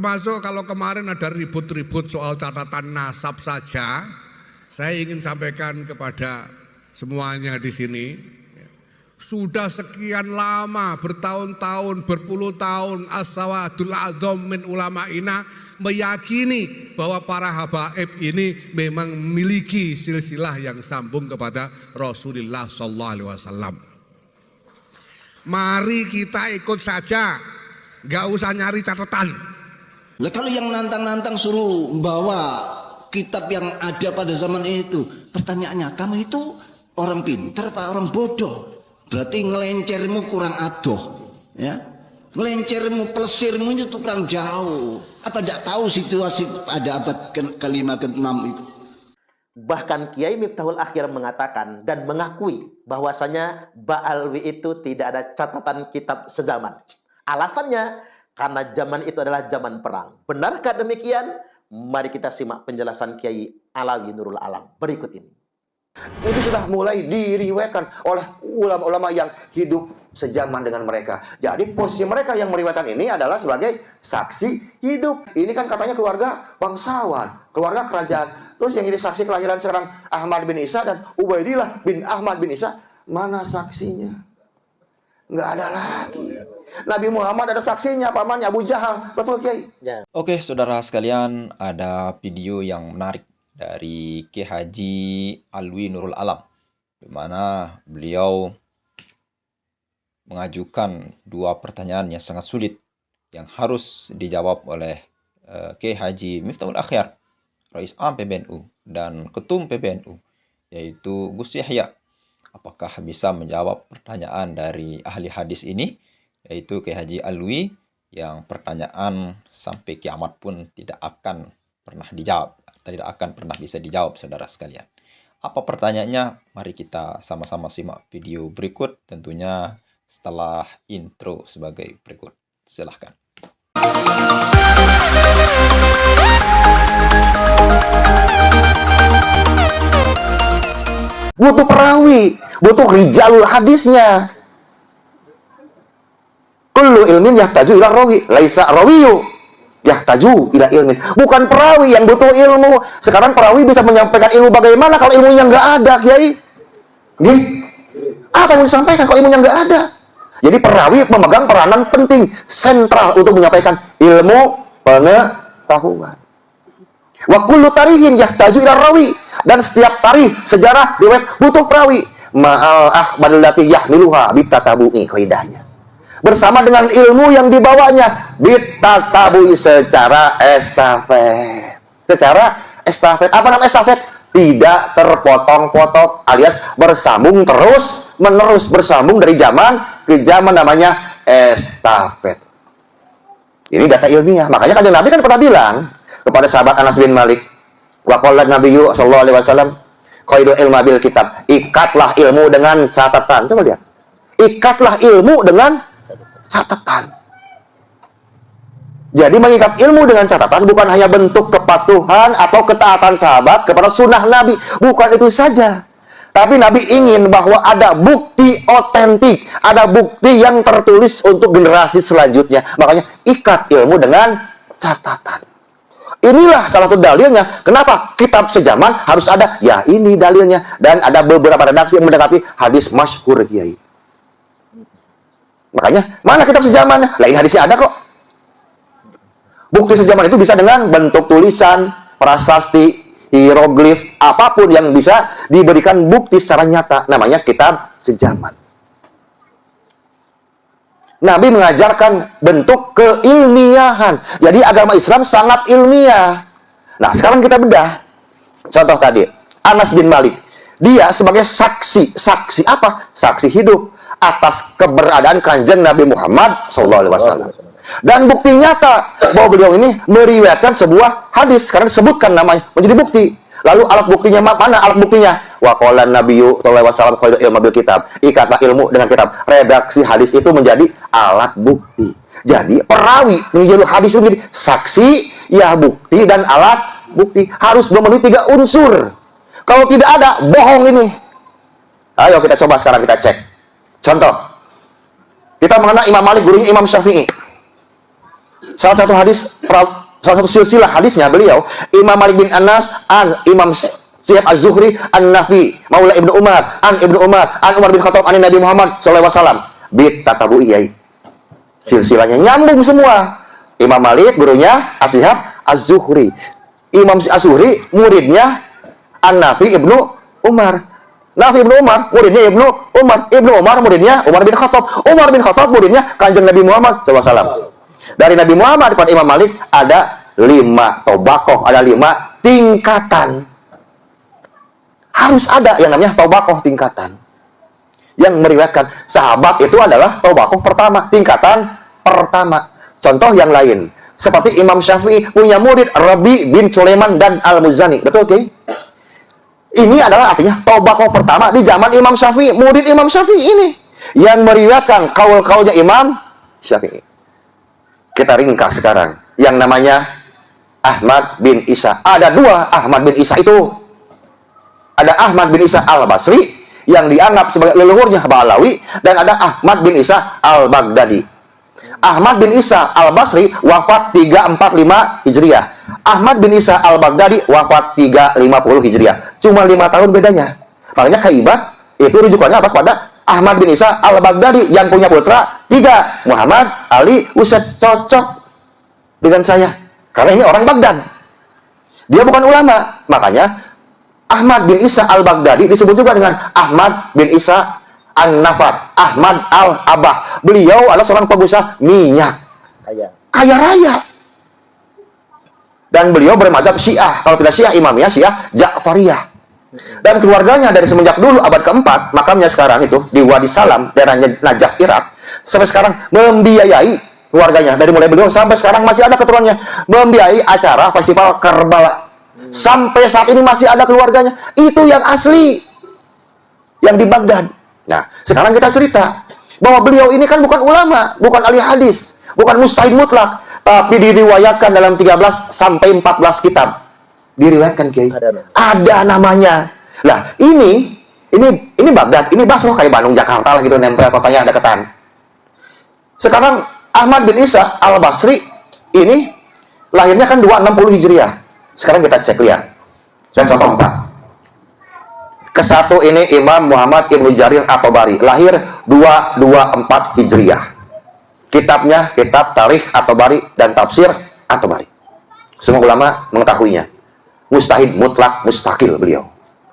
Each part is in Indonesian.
Termasuk kalau kemarin ada ribut-ribut soal catatan nasab saja, saya ingin sampaikan kepada semuanya di sini, sudah sekian lama, bertahun-tahun, berpuluh tahun, as-sawadul a'dzam min ulama'ina meyakini bahwa para habaib ini memang memiliki silsilah yang sambung kepada Rasulullah sallallahu alaihi wasallam. Mari kita ikut saja, nggak usah nyari catatan. Nah, kalau yang nantang-nantang suruh bawa kitab yang ada pada zaman itu, pertanyaannya, kamu itu orang pintar apa orang bodoh? Berarti ngelencermu kurang adoh, ya? Ngelencermu, pelesirmu itu kurang jauh. Apa tidak tahu situasi pada abad ke-5 ke-6 itu? Bahkan Kiai Miftahul Akhyar mengatakan dan mengakui bahwasanya Ba'alwi itu tidak ada catatan kitab sezaman. Alasannya karena zaman itu adalah zaman perang. Benarkah demikian? Mari kita simak penjelasan Kiai Alawi Nurul Alam berikut ini. Itu sudah mulai diriwayatkan oleh ulama-ulama yang hidup sejaman dengan mereka. Jadi posisi mereka yang meriwayatkan ini adalah sebagai saksi hidup. Ini kan katanya keluarga bangsawan, keluarga kerajaan. Terus yang ini saksi kelahiran seorang Ahmad bin Isa dan Ubaidillah bin Ahmad bin Isa. Mana saksinya? Nggak ada lagi. Nabi Muhammad ada saksinya, pamannya Abu Jahal. Betul, Kiai? Ya. Oke, saudara sekalian, ada video yang menarik dari Kiai Haji Alwi Nurul Alam, di mana beliau mengajukan dua pertanyaan yang sangat sulit yang harus dijawab oleh Kiai Haji Miftahul Akhyar, Rais Am PBNU dan Ketum PBNU, yaitu Gus Yahya. Apakah bisa menjawab pertanyaan dari ahli hadis ini, yaitu Kiai Haji Alwi, yang pertanyaan sampai kiamat pun tidak akan pernah dijawab, tidak akan pernah bisa dijawab, saudara sekalian. Apa pertanyaannya? Mari kita sama-sama simak video berikut, tentunya setelah intro sebagai berikut. Silahkan. Butuh perawi, butuh rijalul hadisnya. Kullu ilmin yahtaju ila rawi, laisa rawiyu yahtaju ila ilmin. Bukan perawi yang butuh ilmu. Sekarang perawi bisa menyampaikan ilmu bagaimana kalau ilmunya nggak ada, Kiai? Nih, apa yang disampaikan kalau ilmunya nggak ada? Jadi perawi memegang peranan penting, sentral untuk menyampaikan ilmu pengetahuan. Wa kullu tarihin yahtaju ila rawi, dan setiap tarikh sejarah riwayat butuh perawi. Ma'al akhbaril lati yahmiluha bitatabu'i qaidahnya. Bersama dengan ilmu yang dibawanya bitatabu'i secara estafet. Secara estafet. Apa nama estafet? Tidak terpotong-potong, alias bersambung terus menerus, bersambung dari zaman ke zaman, namanya estafet. Ini data ilmiah. Makanya kan Nabi kan pernah bilang kepada sahabat Anas bin Malik, wa qala Nabiyyu sallallahu alaihi wasallam, qaidu ilma bil kitab. Ikatlah ilmu dengan catatan. Coba lihat. Ikatlah ilmu dengan catatan. Jadi mengikat ilmu dengan catatan bukan hanya bentuk kepatuhan atau ketaatan sahabat kepada sunnah Nabi. Bukan itu saja. Tapi Nabi ingin bahwa ada bukti otentik, ada bukti yang tertulis untuk generasi selanjutnya. Makanya ikat ilmu dengan catatan. Inilah salah satu dalilnya. Kenapa kitab sejaman harus ada? Ya, ini dalilnya. Dan ada beberapa redaksi yang mendekati hadis masyhur, Kiai. Makanya, mana kitab sejamannya? Lah, ini hadisnya ada kok. Bukti sejaman itu bisa dengan bentuk tulisan, prasasti, hieroglif, apapun yang bisa diberikan bukti secara nyata. Namanya kitab sejaman. Nabi mengajarkan bentuk keilmiahan. Jadi agama Islam sangat ilmiah. Nah, sekarang kita bedah. Contoh tadi, Anas bin Malik. Dia sebagai saksi. Saksi apa? Saksi hidup atas keberadaan Kanjeng Nabi Muhammad SAW. Dan bukti nyata bahwa beliau ini meriwayatkan sebuah hadis. Karena disebutkan namanya, menjadi bukti. Lalu alat buktinya mana? Alat buktinya wa qala nabiyyu sallallahu alaihi wasallam khairu ilmu bil kitab. Ikatlah ilmu dengan kitab. Redaksi hadis itu menjadi alat bukti. Jadi perawi menjadi hadis itu menjadi saksi, ya bukti, dan alat bukti. Harus memenuhi 3 unsur. Kalau tidak ada, bohong ini. Ayo kita coba sekarang kita cek. Contoh. Kita mengenal Imam Malik, gurunya Imam Syafi'i. Salah satu hadis, salah satu silsilah hadisnya beliau, Imam Malik bin Anas, an Imam Syihab Az-Zuhri, an Nafi, Maula Ibnu Umar, an Ibnu Umar, an Umar bin Khattab, an Nabi Muhammad sallallahu alaihi wasallam. Bit tatabu'i. Silsilahnya nyambung semua. Imam Malik gurunya Syihab Az-Zuhri. Imam Az-Zuhri muridnya an Nafi Ibnu Umar. Nafi Ibnu Umar muridnya Ibnu Umar. Ibnu Umar muridnya Umar bin Khattab. Umar bin Khattab muridnya Kanjeng Nabi Muhammad sallallahu alaihi wasallam. Dari Nabi Muhammad kepada Imam Malik ada 5 tobakoh, ada 5 tingkatan. Harus ada yang namanya tobakoh tingkatan. Yang meriwayatkan sahabat itu adalah tobakoh pertama, tingkatan pertama. Contoh yang lain, seperti Imam Syafi'i punya murid Rabi bin Sulaiman dan Al-Muzani. Betul, okay? Ini adalah artinya tobakoh pertama di zaman Imam Syafi'i. Murid Imam Syafi'i ini yang meriwayatkan kaul-kaulnya Imam Syafi'i. Kita ringkas sekarang. Yang namanya Ahmad bin Isa. Ada 2 Ahmad bin Isa itu. Ada Ahmad bin Isa Al-Basri yang dianggap sebagai leluhurnya Ba'alawi, dan ada Ahmad bin Isa Al-Baghdadi. Ahmad bin Isa Al-Basri wafat 345 Hijriah. Ahmad bin Isa Al-Baghdadi wafat 350 Hijriah. Cuma 5 tahun bedanya. Makanya Kaibat itu rujukannya apa? Pada Ahmad bin Isa Al-Baghdadi yang punya putra 3, Muhammad, Ali, Usaid. Cocok dengan saya karena ini orang Baghdad. Dia bukan ulama. Makanya Ahmad bin Isa Al-Baghdadi disebut juga dengan Ahmad bin Isa An-Nafat, Ahmad Al-Abah. Beliau adalah seorang pengusaha minyak. Kaya raya. Dan beliau bermadzhab Syiah. Kalau tidak Syiah, imamnya Syiah Ja'fariyah. Dan keluarganya dari semenjak dulu abad keempat, makamnya sekarang itu di Wadi Salam, daerah Najaf, Irak. Sampai sekarang membiayai keluarganya. Dari mulai beliau sampai sekarang masih ada keturunannya. Membiayai acara festival Karbala. Sampai saat ini masih ada keluarganya. Itu yang asli. Yang di Baghdad. Nah, sekarang kita cerita bahwa beliau ini kan bukan ulama, bukan ahli hadis, bukan mustahid mutlak, tapi diriwayatkan dalam 13 sampai 14 kitab. Diriwayatkan, Kiai. Ada namanya. Lah, ini Baghdad, ini Basrah kayak Bandung, Jakarta lah gitu, nempel kotanya deketan. Sekarang Ahmad bin Isa Al-Basri ini lahirnya kan 260 Hijriah. Sekarang kita cek lihat. Saya contoh 4. Kesatu ini Imam Muhammad Ibnu Jarir At-Tabari, lahir 224 Hijriah. Kitabnya kitab Tarikh At-Tabari dan Tafsir At-Tabari. Semua ulama mengetahuinya. Mustahid mutlak mustaqil beliau.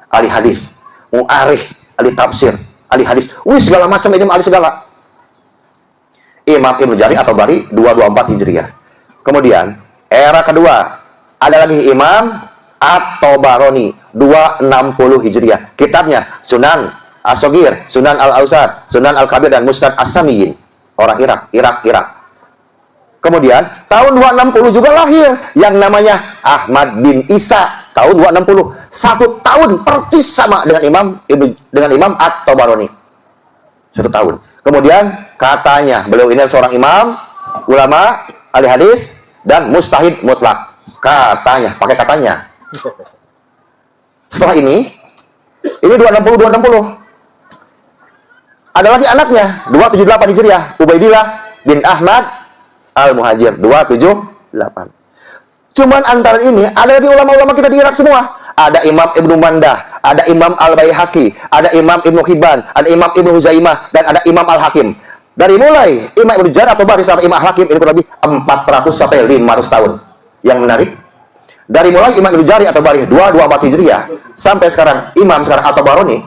Ahli hadis, mu'arikh, ahli tafsir, ahli hadis. Segala macam ini ahli segala. Imam Ibnu Jarir At-Tabari 224 Hijriah. Kemudian era kedua ada lagi Imam At-Tabarani 260 Hijriah. Kitabnya Sunan As-Saghir, Sunan Al-Awsat, Sunan Al-Kabir dan Musnad As-Samiyin. Orang Irak. Kemudian tahun 260 juga lahir yang namanya Ahmad bin Isa tahun 260. 1 tahun persis sama dengan Imam At-Tabarani. 1 tahun. Kemudian katanya beliau ini seorang imam, ulama, ahli hadis dan mustahid mutlak. Katanya, pakai katanya. Setelah ini 260. Ada lagi anaknya, 278 Hijriah, Ubaidillah bin Ahmad Al-Muhajir, 278. Cuman antara ini, ada lagi ulama-ulama kita di Irak semua. Ada Imam Ibnu Mandah, ada Imam Al-Baihaqi, ada Imam Ibnu Hibban, ada Imam Ibnu Huzaimah, dan ada Imam Al-Hakim. Dari mulai Imam Ibnu Jarir atau Bari sampai Imam Al-Hakim, ini kurang lebih 400 sampai 500 tahun. Yang menarik, dari mulai Imam Ibnu Jarir atau Bari 224 Hijriah sampai sekarang Imam sekarang At-Tabarani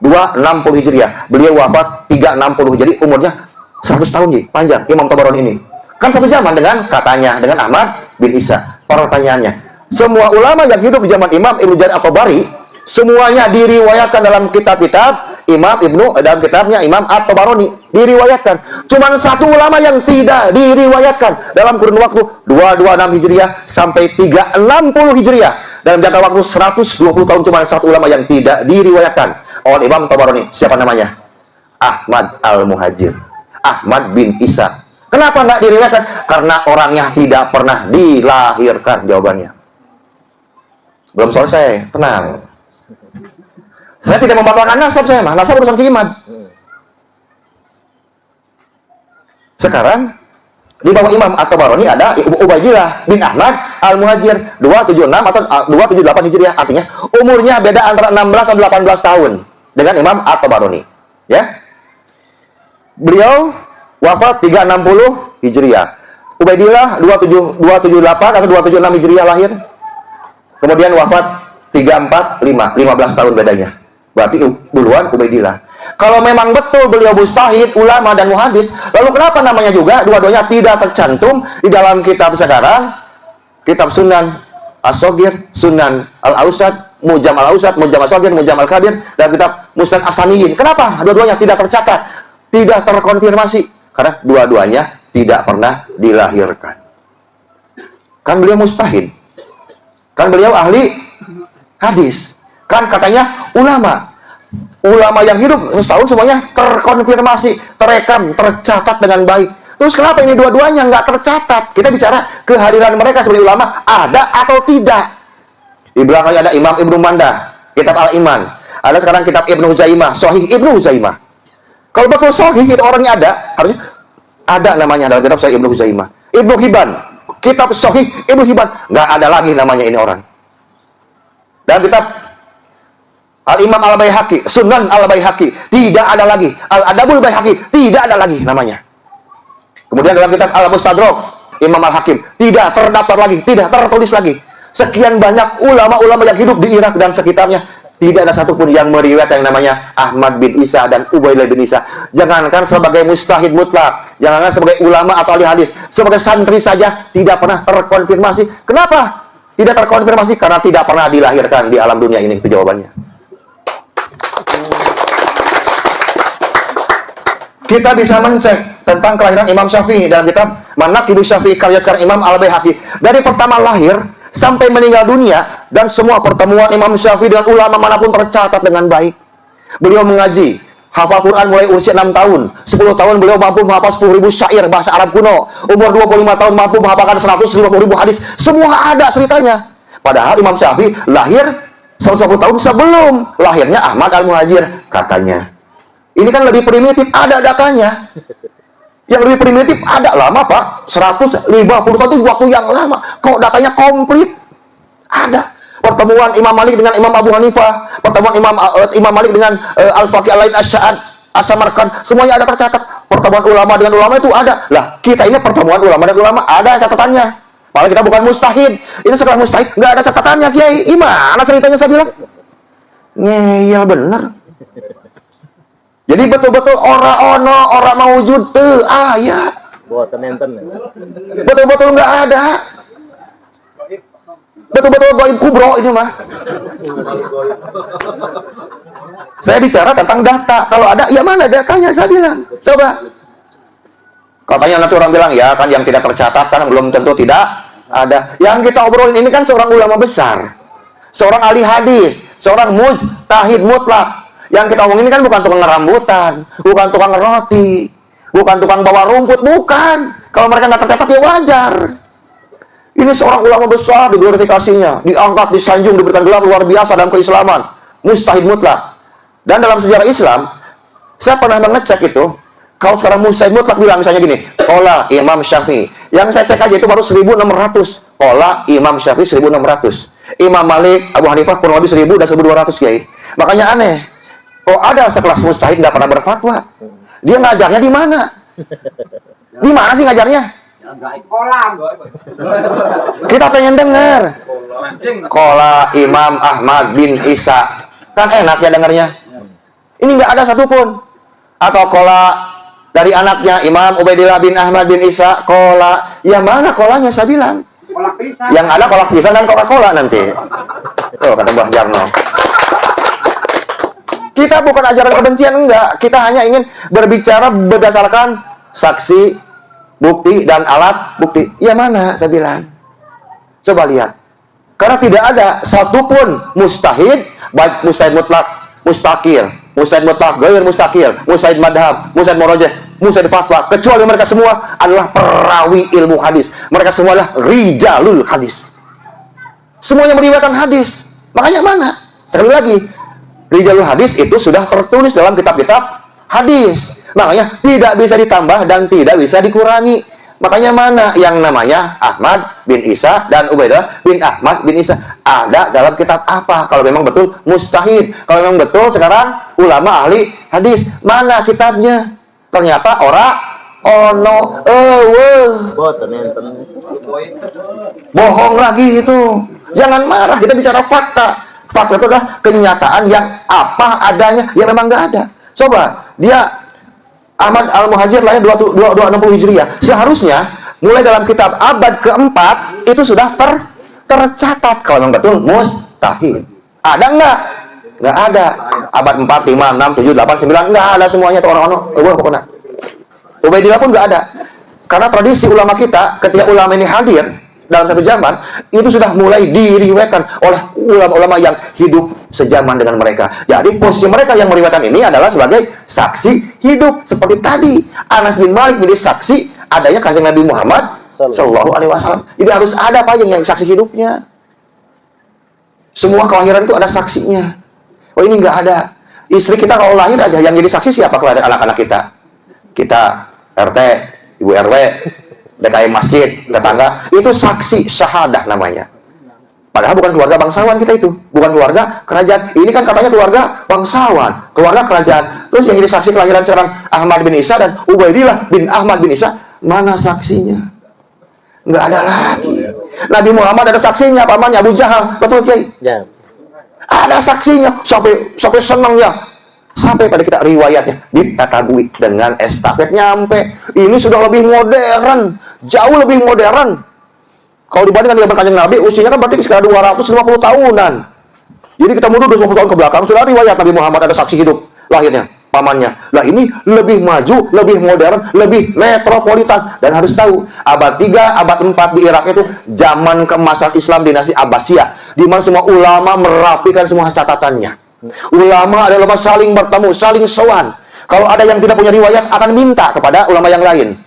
260 Hijriah. Beliau wafat 360. Jadi umurnya 100 tahun nih, panjang Imam Tabarani ini. Kan satu zaman dengan katanya dengan Ahmad bin Isa. Pertanyaannya, semua ulama yang hidup di zaman Imam Ibnu Jarir At-Tabari semuanya diriwayatkan dalam kitab-kitab Imam Ibnu, dalam kitabnya Imam At-Tabarani diriwayatkan. Cuman satu ulama yang tidak diriwayatkan dalam kurun waktu 226 Hijriah sampai 360 Hijriah. Dalam jangka waktu 120 tahun cuman satu ulama yang tidak diriwayatkan oleh Imam Tabarani. Siapa namanya? Ahmad Al-Muhajir. Ahmad bin Isa. Kenapa nggak diriwayatkan? Karena orangnya tidak pernah dilahirkan. Jawabannya belum selesai, tenang. Saya tidak membatalkan nasab saya, nasab urusan keiman. Sekarang Di bawah Imam At-Tabarani ada Ubaidillah bin Ahmad Al-Muhajir 276 atau 278 Hijriah. Artinya umurnya beda antara 16 dan 18 tahun dengan Imam At-Tabarani. Ya. Beliau wafat 360 Hijriah. Ubaidillah 278 atau 276 Hijriah lahir. Kemudian wafat 345, 15 tahun bedanya. Berarti duluan Ubaidillah. Kalau memang betul beliau mujtahid, ulama dan muhadis, lalu kenapa namanya juga dua-duanya tidak tercantum di dalam kitab sekarang? Kitab Sunan As-Shagir, Sunan Al-Ausat, Mujam Al-Ausat, Mujam Al-Shagir, Mujam Al-Kabir, dan kitab Musnad As-Saniyin. Kenapa dua-duanya tidak tercatat, tidak terkonfirmasi? Karena dua-duanya tidak pernah dilahirkan. Kan beliau mujtahid, kan beliau ahli hadis, kan katanya ulama. Ulama yang hidup setahun semuanya terkonfirmasi, terekam, tercatat dengan baik. Terus kenapa ini dua-duanya nggak tercatat? Kita bicara kehadiran mereka sebagai ulama ada atau tidak. Di belakangnya ada Imam Ibnu Manda, kitab Al-Iman. Ada sekarang kitab Ibnu Huzaimah, Sahih Ibnu Huzaimah. Kalau betul Sahih itu orangnya ada, harusnya ada namanya dalam kitab Sahih Ibnu Huzaimah. Ibnu Hibban, kitab Sahih Ibnu Hibban, nggak ada lagi namanya ini orang. Dan kitab Al-Imam Al-Baihaqi, Sunan Al-Baihaqi, tidak ada lagi. Al-Adabul Baihaqi, tidak ada lagi namanya. Kemudian dalam kitab Al-Mustadrak, Imam Al-Hakim, tidak terdaftar lagi, tidak tertulis lagi. Sekian banyak ulama-ulama yang hidup di Irak dan sekitarnya, tidak ada satupun yang meriwayatkan yang namanya Ahmad bin Isa dan Ubaidillah bin Isa. Jangankan sebagai mujtahid mutlak, jangankan sebagai ulama atau ahli hadis, sebagai santri saja tidak pernah terkonfirmasi. Kenapa? Tidak terkonfirmasi karena tidak pernah dilahirkan di alam dunia ini, itu jawabannya. Kita bisa mencek tentang kelahiran Imam Syafi'i dalam kitab Manaqib Syafi'i karya sekarang Imam Al-Baihaqi. Dari pertama lahir sampai meninggal dunia, dan semua pertemuan Imam Syafi'i dengan ulama manapun tercatat dengan baik. Beliau mengaji, hafal Quran mulai usia 6 tahun. 10 tahun beliau mampu menghafal 10.000 syair bahasa Arab kuno. Umur 25 tahun mampu menghafalkan 150.000 hadis. Semua ada ceritanya. Padahal Imam Syafi'i lahir 120 tahun sebelum lahirnya Ahmad Al-Muhajir katanya. Ini kan lebih primitif, ada datanya. Yang lebih primitif ada lama, Pak. 150 tahun itu waktu yang lama. Kok datanya komplit? Ada. Pertemuan Imam Malik dengan Imam Abu Hanifah, pertemuan Imam Malik dengan Al-Faqih Al-Lain As-Sya'ad, As-Samarkand, semuanya ada tercatat. Pertemuan ulama dengan ulama itu ada. Lah, kita ini pertemuan ulama dan ulama ada catatannya. Padahal kita bukan mustahid. Ini sekolah mustahid, nggak ada catatannya, Kiai. Gimana ceritanya saya bilang? Ngeyel bener. Jadi betul-betul orang mawujud teu aya. Betul-betul nggak ada. Betul-betul gaib kubro ini mah. Saya bicara tentang data. Kalau ada, ya mana datanya saya bilang. Coba. Katanya nanti orang bilang, ya kan yang tidak tercatat kan belum tentu tidak ada. Yang kita obrolin ini kan seorang ulama besar, seorang ahli hadis, seorang mujtahid mutlak. Yang kita omongin ini kan bukan tukang rambutan, bukan tukang roti, bukan tukang bawa rumput, bukan. Kalau mereka nggak tercatat ya wajar. Ini seorang ulama besar, diglorifikasinya, diangkat, disanjung, diberikan gelar luar biasa dalam keislaman, mujtahid mutlak. Dan dalam sejarah Islam, saya pernah mengecek itu. Kalau sekarang mujtahid mutlak bilang misalnya gini, qala Imam Syafi'i. Yang saya cek aja itu baru 1.600. Qala Imam Syafi'i 1.600. Imam Malik, Abu Hanifah kurang lebih 1.000 dan 1.200 Kiai. Makanya aneh. Oh, ada sekelas mujtahid nggak pernah berfatwa. Dia ngajarnya di mana? Di mana sih ngajarnya? Kolam. Kita pengen dengar. Qala Imam Ahmad bin Isa. Kan enak ya dengarnya. Ini nggak ada satupun. Atau qala dari anaknya Imam Ubaidillah bin Ahmad bin Isa. Qala. Ya mana kolanya saya bilang? Yang ada kolak pisang dan Coca-Cola nanti. Tuh kata Mbah Jarno. Kita bukan ajaran kebencian, enggak. Kita hanya ingin berbicara berdasarkan saksi, bukti, dan alat bukti. Ya mana, saya bilang. Coba lihat. Karena tidak ada satupun mustahid, baik mustahid mutlak, mustakir, mustahid mutlak, gair mustakir, mustahid madhab, mustahid murajah, mustahid fatwa. Kecuali mereka semua adalah perawi ilmu hadis. Mereka semua adalah rijalul hadis. Semuanya meriwayatkan hadis. Makanya mana? Sekali lagi. Rijalul hadis itu sudah tertulis dalam kitab-kitab hadis. Makanya tidak bisa ditambah dan tidak bisa dikurangi. Makanya mana yang namanya Ahmad bin Isa dan Ubaidillah bin Ahmad bin Isa ada dalam kitab apa? Kalau memang betul mustahid, kalau memang betul sekarang ulama ahli hadis, mana kitabnya? Ternyata ono bohong lagi itu. Jangan marah, kita bicara fakta. Fakta itu adalah kenyataan yang apa adanya, yang memang nggak ada. Coba dia Ahmad Al-Muhajir lahir 260 Hijriah. Seharusnya mulai dalam kitab abad keempat itu sudah tercatat kalau memang betul mustahil. Ada nggak? Nggak ada. Abad 4, 5, 6, 7, 8, 9 nggak ada semuanya itu orang-orang. Pokoknya Ubaidillah pun nggak ada. Karena tradisi ulama kita ketika ulama ini hadir dalam satu zaman itu sudah mulai diriwayatkan oleh ulama-ulama yang hidup sejaman dengan mereka. Jadi posisi mereka yang meriwayatkan ini adalah sebagai saksi hidup. Seperti tadi Anas bin Malik menjadi saksi adanya kanjeng Nabi Muhammad Shallallahu Alaihi Wasallam. Jadi harus ada apa yang saksi hidupnya. Semua kelahiran itu ada saksinya. Oh ini nggak ada. Istri kita kalau lahir aja yang jadi saksi siapa? Kelahiran anak-anak kita. Kita RT, Ibu RW, DKM masjid, tetangga, itu saksi syahadah namanya. Padahal bukan keluarga bangsawan kita itu, bukan keluarga kerajaan. Ini kan katanya keluarga bangsawan, keluarga kerajaan. Terus yang jadi saksi kelahiran sekarang Ahmad bin Isa dan Ubaidillah bin Ahmad bin Isa, mana saksinya? Nggak ada lagi. Nabi Muhammad ada saksinya, pamannya Abu Jahal, betul Kiai? Ya. Ada saksinya, sampai senang ya. Sampai pada kita riwayatnya ditatagui dengan estafet nyampe. Ini sudah lebih modern, jauh lebih modern. Kalau dibandingkan dengan kanjeng Nabi, usianya kan berarti sekitar 250 tahunan. Jadi kita mundur 250 tahun ke belakang, sudah riwayat Nabi Muhammad ada saksi hidup lahirnya, pamannya. Lah ini lebih maju, lebih modern, lebih metropolitan. Dan harus tahu, abad 3, abad 4 di Irak itu zaman keemasan Islam dinasti Abbasiyah, di mana semua ulama merapikan semua catatannya. Ulama adalah saling bertemu, saling sowan. Kalau ada yang tidak punya riwayat akan minta kepada ulama yang lain,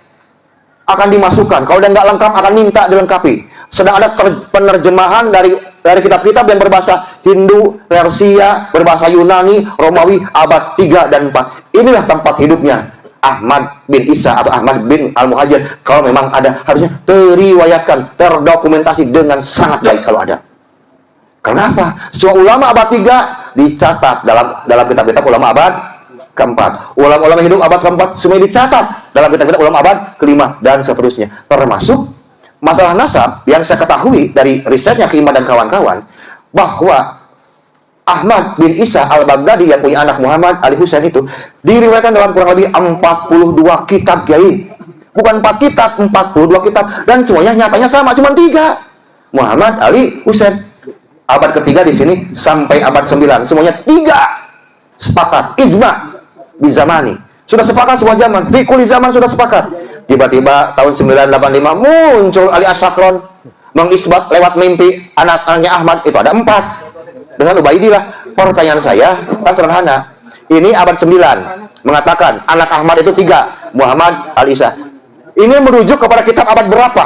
akan dimasukkan. Kalau dia nggak lengkap akan minta dilengkapi. Sedang ada penerjemahan dari kitab-kitab yang berbahasa Hindu, Persia, berbahasa Yunani, Romawi abad 3 dan 4. Inilah tempat hidupnya Ahmad bin Isa atau Ahmad bin Al-Muhajir. Kalau memang ada, harusnya teriwayatkan, terdokumentasi dengan sangat baik kalau ada. Kenapa? Semua ulama abad 3 dicatat dalam kitab-kitab ulama abad keempat. Ulama-ulama hidup abad keempat semuanya dicatat dalam kitab-kitab ulama abad kelima dan seterusnya. Termasuk masalah nasab yang saya ketahui dari risetnya Kiman dan kawan-kawan, bahwa Ahmad bin Isa al-Baghdadi yang punya anak Muhammad Ali Husain itu diriwayatkan dalam kurang lebih 42 kitab Kiai. Bukan 4 kitab, 42 kitab, dan semuanya nyatanya sama, cuma 3. Muhammad Ali Husain. Abad ketiga di sini sampai abad 9 semuanya 3 sepakat ijma bizamani, sudah sepakat semua zaman, fikul zaman sudah sepakat. Tiba-tiba tahun 985 muncul Ali As-Sakron mengisbat lewat mimpi anak-anaknya Ahmad, itu ada 4 dengan Ubaidillah. Pertanyaan saya kan sederhana, ini abad 9 mengatakan anak Ahmad itu 3, Muhammad Ali Isa. Ini merujuk kepada kitab abad berapa?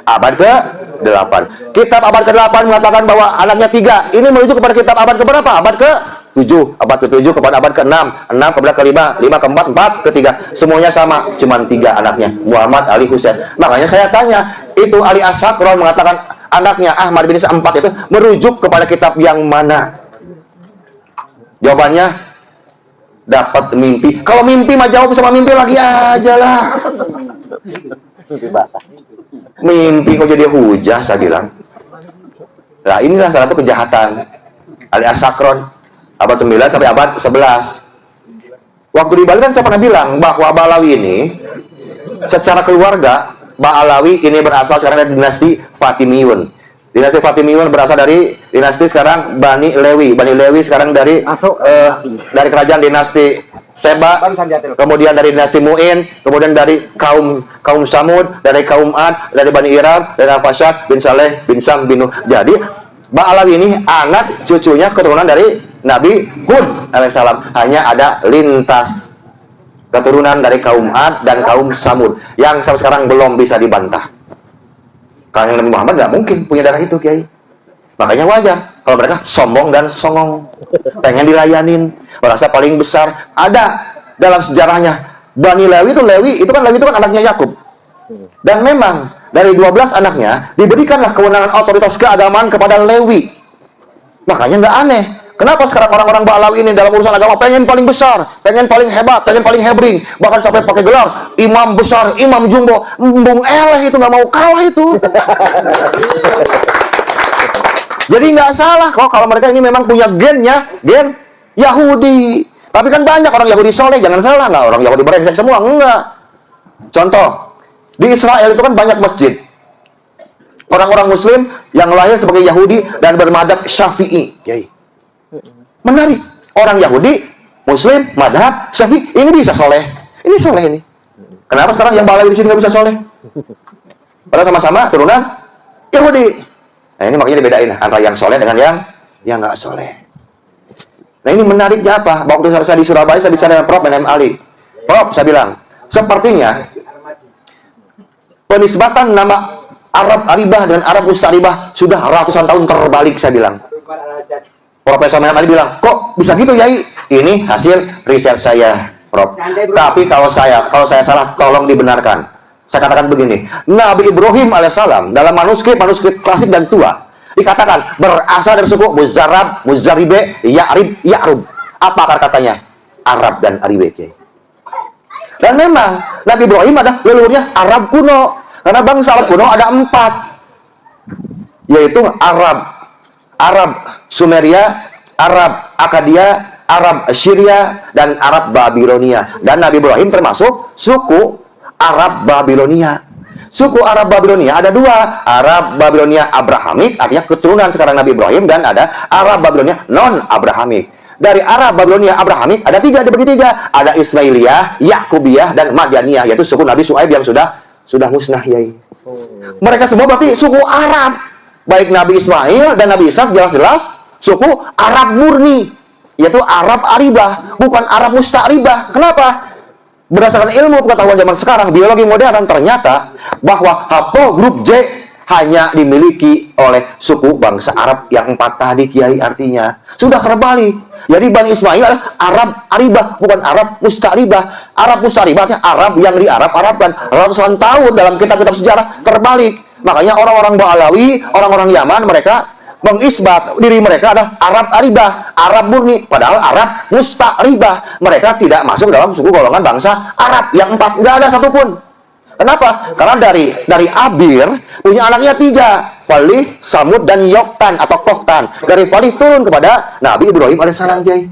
Abad ke-8. Kitab abad ke-8 mengatakan bahwa anaknya 3. Ini merujuk kepada kitab abad ke-berapa? Abad ke-7. Abad ke-7 kepada abad ke-6. 6 kepada ke-5. 5 ke-4. 4 ke-3. Semuanya sama. Cuman 3 anaknya. Muhammad Ali Husain. Makanya saya tanya, itu Ali As-Sakron mengatakan anaknya Ahmad bin Isa 4 itu merujuk kepada kitab yang mana? Jawabannya dapat mimpi. Kalau mimpi mah jawab sama mimpi lagi aja lah. Mimpi basah. Mimpi kok jadi hujah, saya bilang. Nah inilah salah satu kejahatan Ali As-Sakron abad 9 sampai abad 11. Waktu di Bali kan saya pernah bilang bahwa Ba'alawi ini secara keluarga, Ba'alawi ini berasal sekarang dari dinasti Fatimiyun. Dinasti Fatimiyun berasal dari dinasti sekarang Bani Lewi. Bani Lewi sekarang dari kerajaan dinasti Seba, kemudian dari dinasti Mu'in, kemudian dari kaum Samud, dari kaum Ad, dari Bani Iram, dari Al-Fasyad bin Saleh bin Sam bin Nuh. Jadi Ba'alawi ini anak cucunya keturunan dari Nabi Hud alaihissalam. Hanya ada lintas keturunan dari kaum Ad dan kaum Samud yang sampai sekarang belum bisa dibantah. Karena Nabi Muhammad nggak mungkin punya darah itu, Kiai. Makanya wajar kalau mereka sombong dan songong, pengen dilayanin, merasa paling besar. Ada dalam sejarahnya Bani Lewi itu kan anaknya Yakub. Dan memang dari 12 anaknya diberikanlah kewenangan otoritas keagamaan kepada Lewi. Makanya nggak aneh. Kenapa sekarang orang-orang Ba'alawi ini dalam urusan agama pengen paling besar, pengen paling hebat, pengen paling hebring, bahkan sampai pakai gelar imam besar, imam jumbo. Bung eleh itu nggak mau kalah itu. Jadi nggak salah kok kalau mereka ini memang punya gennya, gen Yahudi. Tapi kan banyak orang Yahudi soleh, jangan salah, nggak orang Yahudi brengsek semua, enggak. Contoh, di Israel itu kan banyak masjid. Orang-orang Muslim yang lahir sebagai Yahudi dan bermadhab Syafi'i. Menarik. Orang Yahudi, Muslim, madhab Syafi'i, ini bisa soleh. Ini soleh ini. Kenapa sekarang yang Ba'alawi di sini nggak bisa soleh? Padahal sama-sama turunan Yahudi. Nah ini makanya dibedain antara yang soleh dengan yang nggak soleh. Nah ini menariknya apa? Waktu saya di Surabaya saya bicara dengan Prof. Menem Ali. Prof, saya bilang, sepertinya penisbatan nama Arab Aribah dengan Arab Mustaribah sudah ratusan tahun terbalik, saya bilang. Profesor Menem Ali bilang, kok bisa gitu Yai? Ini hasil riset saya, Prof. Tapi kalau saya salah, tolong dibenarkan. Saya katakan begini, Nabi Ibrahim alaihissalam dalam manuskrip klasik dan tua dikatakan berasal dari suku Muzarab, Muzaribe, Ya'rib, Ya'rub. Apa akar katanya? Arab dan Aribe. Dan memang Nabi Ibrahim adalah leluhurnya Arab kuno. Karena bangsa Arab kuno ada 4, yaitu Arab Sumeria, Arab Akadia, Arab Syria, dan Arab Babilonia. Dan Nabi Ibrahim termasuk suku Arab Babilonia. Suku Arab Babilonia ada 2, Arab Babilonia Abrahamik, artinya keturunan sekarang Nabi Ibrahim, dan ada Arab Babilonia non-Abrahamik. Dari Arab Babilonia Abrahamik ada 3, dibagi 3. Ada Ismailiyah, Yakubiyah, dan Madianiyah, yaitu suku Nabi Su'aib yang sudah musnah, Yai. Mereka semua berarti suku Arab. Baik Nabi Ismail dan Nabi Ishak jelas-jelas suku Arab murni, yaitu Arab Aribah, bukan Arab Musta'ribah. Kenapa? Berdasarkan ilmu pengetahuan zaman sekarang, biologi modern, ternyata bahwa haplogrup J hanya dimiliki oleh suku bangsa Arab yang 4 tadi, Kiai. Artinya sudah terbalik. Jadi Bani Ismail adalah Arab Aribah, bukan Arab Musta'ribah. Arab Musta'ribah artinya Arab yang di Arab-Arabkan. Ratusan tahun dalam kitab-kitab sejarah terbalik. Makanya orang-orang Ba'alawi, orang-orang Yaman, mereka mengisbat diri mereka adalah Arab Aribah, Arab murni, padahal Arab Musta'ribah. Mereka tidak masuk dalam suku golongan bangsa Arab yang 4, nggak ada satupun. Kenapa? Karena dari Abir punya anaknya 3, Falih, Samud, dan Yoktan atau Tohtan. Dari Falih turun kepada Nabi Ibrahim alaihissalam, Kiai.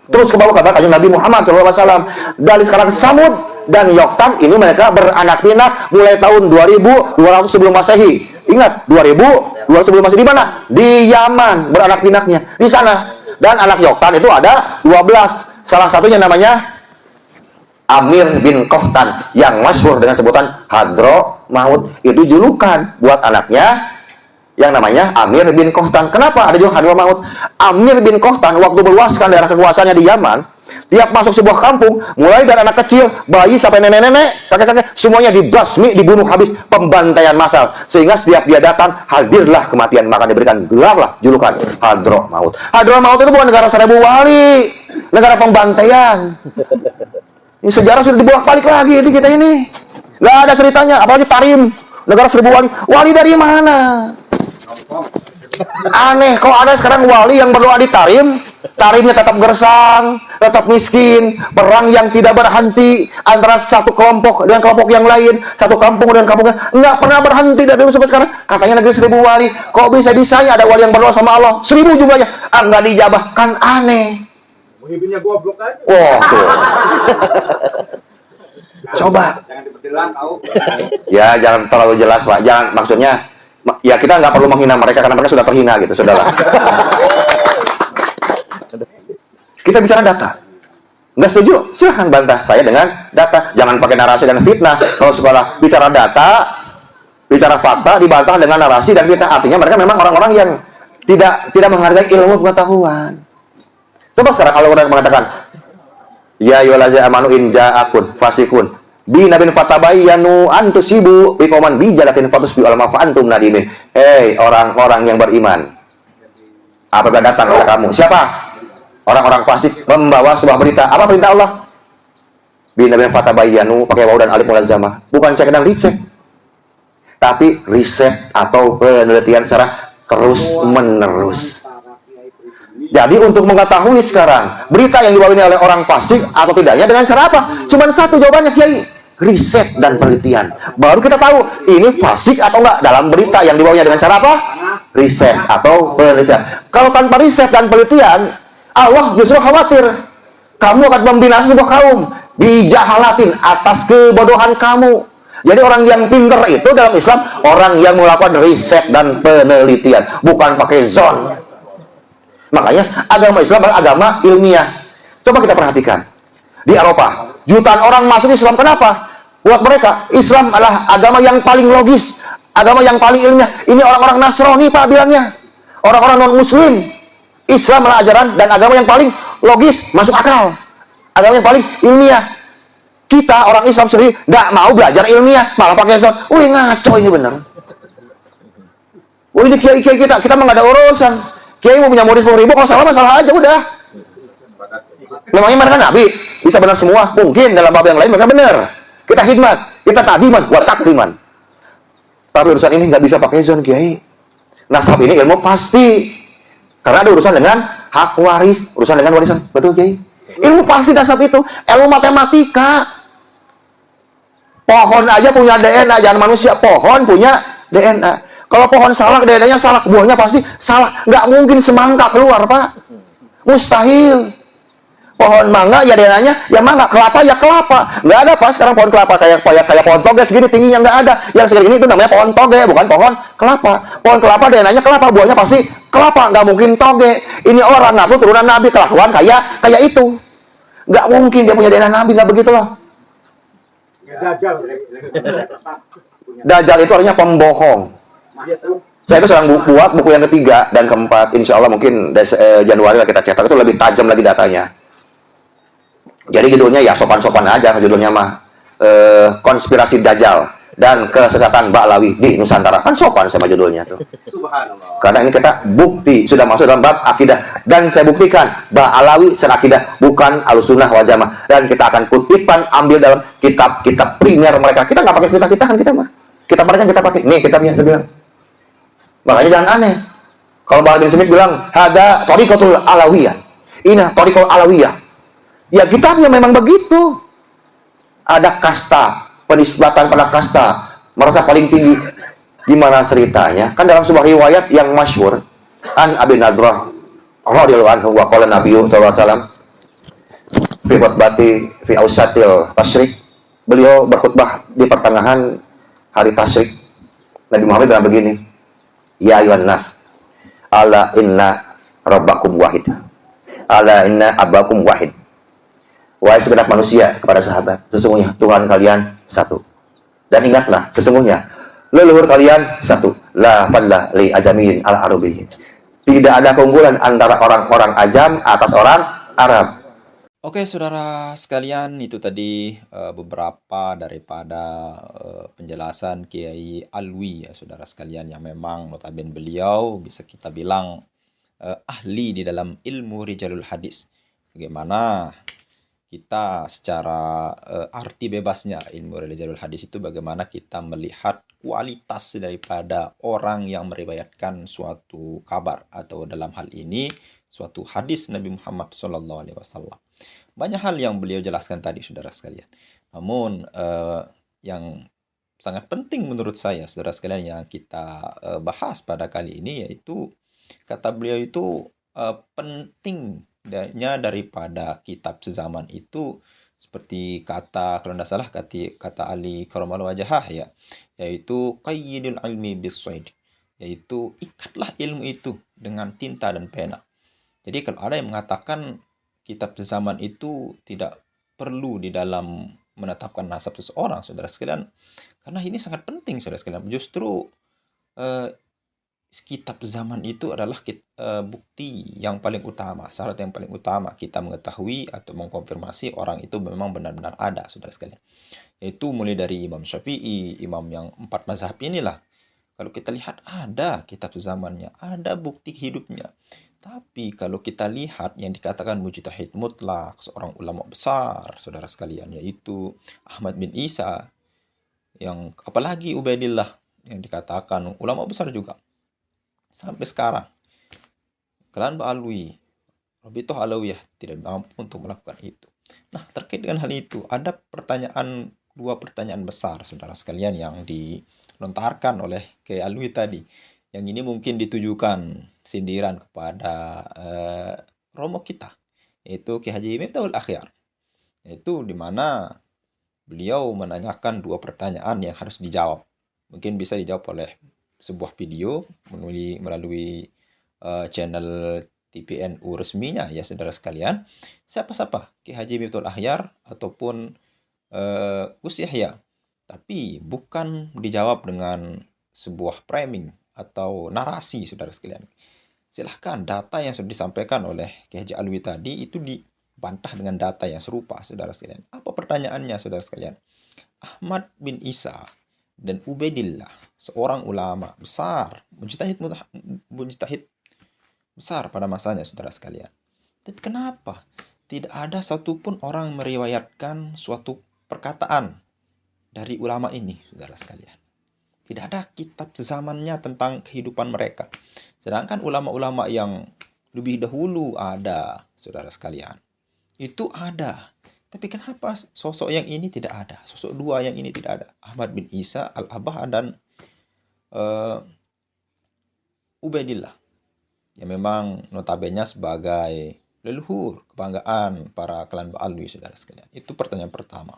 Terus ke bawah kabar kanjeng Nabi Muhammad SAW. Dari sekarang Samud dan Yoktan ini mereka beranak pinak mulai tahun 2200 sebelum Masehi. Ingat, 2000 sebelum Masehi di mana? Di Yaman beranak pinaknya di sana. Dan anak Yoktan itu ada 12. Salah satunya namanya Amir bin Kohtan yang masyhur dengan sebutan Hadromaut. Itu julukan buat anaknya yang namanya Amir bin Kohtan. Kenapa ada julukan Hadromaut? Amir bin Kohtan waktu meluaskan daerah kekuasaannya di Yaman, tiap masuk sebuah kampung, mulai dari anak kecil, bayi sampai nenek-nenek, kakek-kakek, semuanya dibasmi, dibunuh habis, pembantaian massal. Sehingga setiap dia datang, hadirlah kematian. Maka diberikan gelarlah julukan Hadromaut. Hadromaut itu bukan negara 1000 wali, negara pembantaian. Ini sejarah sudah dibolak-balik lagi itu kita ini. Nggak ada ceritanya, apalagi Tarim, negara 1000 wali. Wali dari mana? Aneh, kok ada sekarang wali yang berdoa di Tarim, Tarimnya tetap gersang, tetap miskin, perang yang tidak berhenti antara satu kelompok dengan kelompok yang lain, satu kampung dengan kampung yang nggak pernah berhenti dari dulu sampai sekarang. Katanya negeri 1000 wali, kok bisa-bisanya ada wali yang berdoa sama Allah 1000 jumlahnya, nggak dijabah, kan aneh. Muhibinnya goblok aja. Oh, tuh. Coba. Jangan diperjelas tahu. Ya, jangan terlalu jelas, Pak. Jangan, maksudnya, ya kita nggak perlu menghina mereka karena mereka sudah terhina gitu, saudara. Kita bicara data. Nggak setuju? Silahkan bantah saya dengan data. Jangan pakai narasi dan fitnah. Kalau sekolah bicara data, bicara fakta, dibantah dengan narasi dan fitnah. Artinya mereka memang orang-orang yang tidak menghargai ilmu pengetahuan. Coba sekarang kalau orang mengatakan, ya ayyuhallazina amanu in ja'akum fasikun bi nabin fatabayyanu an tusibu biqauman bijalatin fatusbihu alama fa antum nadimin. Hei orang-orang yang beriman, apabila datang oleh kamu siapa? Orang-orang fasik membawa sebuah berita. Apa perintah Allah? Bi nabin fatabayyanu, pakai waw dan alif munazzamah. Bukan cek dan dicek. tapi riset atau penelitian secara terus-menerus. Jadi untuk mengetahui sekarang berita yang dibawain oleh orang fasik atau tidaknya dengan cara apa? Cuman satu jawabannya, Kiai, riset dan penelitian. Baru kita tahu ini fasik atau enggak dalam berita yang dibawanya dengan cara apa? Riset atau penelitian. Kalau tanpa riset dan penelitian, Allah justru khawatir kamu akan membina sebuah kaum bijahalatin atas kebodohan kamu. Jadi orang yang pintar itu dalam Islam orang yang melakukan riset dan penelitian, bukan pakai zon. Makanya agama Islam adalah agama ilmiah. Coba kita perhatikan di Eropa, jutaan orang masuk Islam. Kenapa? Buat mereka Islam adalah agama yang paling logis, agama yang paling ilmiah. Ini orang-orang Nasrani Pak bilangnya, orang-orang non Muslim. Islam adalah ajaran dan agama yang paling logis, masuk akal, agama yang paling ilmiah. Kita orang Islam sendiri nggak mau belajar ilmiah, malah pakai zon. Wih, ngaco ini bener. Wih, ini kiai-kiai kita mah nggak ada urusan. Kiai mau punya murid 10.000, kalau salah masalah aja udah. Memangnya mereka nabi bisa benar semua? Mungkin dalam bab yang lain mereka benar. Kita khidmat, kita tadiman, buat takdiman. Tapi urusan ini nggak bisa pakai zon, Kiai. Nasab ini ilmu pasti, karena ada urusan dengan hak waris, urusan dengan warisan. Betul, Kiai? Ilmu pasti nasab itu, ilmu matematika. Pohon aja punya DNA, jangan manusia. Pohon punya DNA. Kalau pohon salak, DNA-nya salak, buahnya pasti salak. Nggak mungkin semangka keluar, Pak. Mustahil. Pohon mangga ya DNA-nya ya mangga, kelapa ya kelapa. Nggak ada Pak sekarang pohon kelapa kayak pohon toge segini tingginya, nggak ada. Yang segini itu namanya pohon toge, bukan pohon kelapa. Pohon kelapa DNA-nya kelapa, buahnya pasti kelapa. Nggak mungkin toge. Ini orang ngaku turunan Nabi, kelakuan kayak itu. Nggak mungkin dia punya DNA Nabi, nggak begitulah. Dajjal itu artinya pembohong. Saya itu sedang buat buku yang ketiga dan keempat. Insya Allah mungkin Januari lah kita cetak, itu lebih tajam lagi datanya. Jadi judulnya ya sopan-sopan aja, judulnya mah konspirasi Dajjal dan kesesatan Ba'lawi di Nusantara. Kan sopan sama judulnya tuh. Karena ini kita bukti sudah masuk dalam bab akidah, dan saya buktikan Ba'lawi serakidah bukan Ahlussunnah wal Jamaah, dan kita akan kutipan ambil dalam kitab-kitab primer mereka. Kita nggak pakai cerita kan kita mah. Kitab mereka kita pakai. Nih kitabnya dia bilang. Makanya jangan aneh. Kalau Bahar bin Smith bilang ada thariqatul alawiyah. Ini thariqatul alawiyah. Ya kitabnya memang begitu. Ada kasta, penisbatan pada kasta, merasa paling tinggi. Gimana ceritanya? Kan dalam sebuah riwayat yang masyhur, an Abi Nadrah radhiyallahu anhu wa qala Nabiyyu sallallahu alaihi wasallam fi khutbati fi ausatil tasyrik. Beliau berkhutbah di pertengahan hari tasyrik. Nabi Muhammad bilang begini, ya ayuhan nas, ala inna rabbakum wahid, ala inna abakum wahid. Wahai segenap manusia, kepada sahabat, sesungguhnya Tuhan kalian satu. Dan ingatlah, sesungguhnya leluhur kalian satu. La fadla li ajamin ala arabiyin. Tidak ada keunggulan antara orang-orang ajam atas orang Arab. Oke, saudara sekalian, itu tadi beberapa daripada penjelasan Kiai Alwi ya, saudara sekalian, yang memang notabene beliau bisa kita bilang ahli di dalam ilmu rijalul hadis. Bagaimana kita secara arti bebasnya ilmu rijalul hadis itu, bagaimana kita melihat kualitas daripada orang yang meriwayatkan suatu kabar, atau dalam hal ini suatu hadis Nabi Muhammad SAW. Banyak hal yang beliau jelaskan tadi, saudara sekalian. Namun yang sangat penting menurut saya, saudara sekalian, yang kita bahas pada kali ini, yaitu kata beliau itu pentingnya daripada kitab sezaman itu, seperti kata, kalau tidak salah kata Ali Karamallahu Wajhah ya, yaitu qayyidul ilmi bis-swaid, yaitu ikatlah ilmu itu dengan tinta dan pena. Jadi kalau ada yang mengatakan kitab sezaman itu tidak perlu di dalam menetapkan nasab seseorang, saudara sekalian, karena ini sangat penting, saudara sekalian. Justru kitab zaman itu adalah bukti yang paling utama, syarat yang paling utama kita mengetahui atau mengkonfirmasi orang itu memang benar-benar ada, saudara sekalian. Yaitu mulai dari Imam Syafi'i, imam yang 4 mazhab inilah. Kalau kita lihat ada kitab zamannya, ada bukti hidupnya. Tapi kalau kita lihat yang dikatakan mujtahid mutlak, seorang ulama besar, saudara sekalian, yaitu Ahmad bin Isa, yang apalagi Ubaidillah, yang dikatakan ulama besar juga sampai sekarang. Kelan Ba'alwi, Robitoh Alawiyah tidak mampu untuk melakukan itu. Nah, terkait dengan hal itu, ada dua pertanyaan besar, saudara sekalian, yang dilontarkan oleh Kiai Alwi tadi. Yang ini mungkin ditujukan sindiran kepada romo kita, yaitu Kiai Haji Miftahul Akhyar. Yaitu di mana beliau menanyakan dua pertanyaan yang harus dijawab. Mungkin bisa dijawab oleh sebuah video melalui channel TPNU resminya ya saudara sekalian. Siapa-siapa Ki Haji Miftahul Akhyar ataupun Gus Yahya. Tapi bukan dijawab dengan sebuah framing atau narasi saudara sekalian. Silahkan data yang sudah disampaikan oleh Ki Haji Alwi tadi itu dibantah dengan data yang serupa saudara sekalian. Apa pertanyaannya saudara sekalian? Ahmad bin Isa dan Ubaidillah, seorang ulama besar, mujtahid besar pada masanya saudara sekalian. Tapi kenapa tidak ada satupun orang meriwayatkan suatu perkataan dari ulama ini saudara sekalian? Tidak ada kitab zamannya tentang kehidupan mereka. Sedangkan ulama-ulama yang lebih dahulu ada saudara sekalian. Itu ada. Tapi kenapa sosok yang ini tidak ada? Sosok dua yang ini tidak ada. Ahmad bin Isa Al-Abah dan Ubaidillah. Yang memang notabene sebagai leluhur kebanggaan para klan Ba'alwi saudara sekalian. Itu pertanyaan pertama.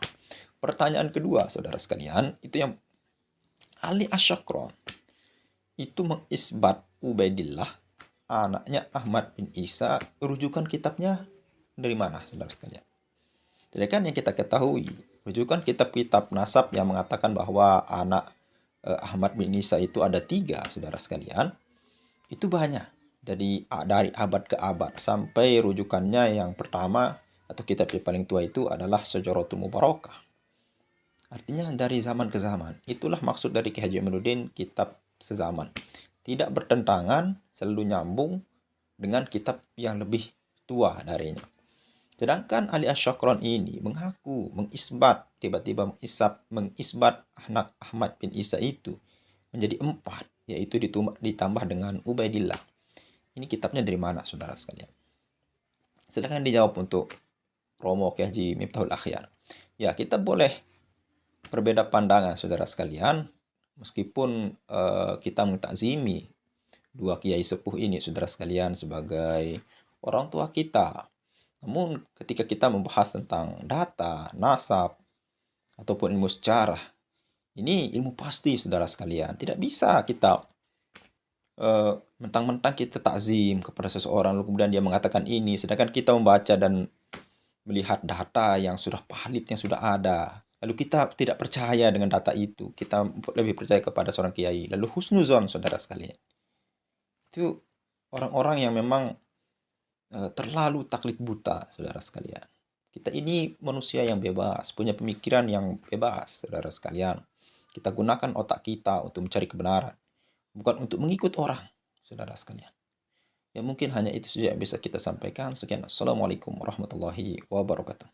Pertanyaan kedua saudara sekalian, itu yang Ali Asyakron itu mengisbat Ubaidillah, anaknya Ahmad bin Isa, rujukan kitabnya dari mana saudara sekalian? Jadi kan yang kita ketahui, rujukan kitab-kitab nasab yang mengatakan bahwa anak Ahmad bin Isa itu ada 3 saudara sekalian, itu banyak. Dari abad ke abad sampai rujukannya yang pertama atau kitab yang paling tua itu adalah Syajaratul Mubarakah. Artinya dari zaman ke zaman. Itulah maksud dari Ki Haji Aminuddin, kitab sezaman. Tidak bertentangan, selalu nyambung dengan kitab yang lebih tua darinya. Sedangkan Ali Asyakron ini mengaku, tiba-tiba mengisbat anak Ahmad bin Isa itu menjadi 4, yaitu ditambah dengan Ubaidillah. Ini kitabnya dari mana saudara sekalian? Silakan dijawab untuk Romo Ki Haji Miftahul Akhyar. Ya, kita boleh berbeda pandangan saudara sekalian, meskipun kita mentakzimi dua kiai sepuh ini saudara sekalian sebagai orang tua kita. Namun ketika kita membahas tentang data, nasab, ataupun ilmu sejarah, ini ilmu pasti saudara sekalian. Tidak bisa kita mentang-mentang kita takzim kepada seseorang lalu kemudian dia mengatakan ini, sedangkan kita membaca dan melihat data yang sudah valid, yang sudah ada, lalu kita tidak percaya dengan data itu, kita lebih percaya kepada seorang kiai, lalu husnuzon saudara sekalian. Itu orang-orang yang memang terlalu taklid buta saudara sekalian. Kita ini manusia yang bebas, punya pemikiran yang bebas saudara sekalian. Kita gunakan otak kita untuk mencari kebenaran, bukan untuk mengikut orang saudara sekalian. Ya mungkin hanya itu saja yang bisa kita sampaikan. Sekian, assalamualaikum warahmatullahi wabarakatuh.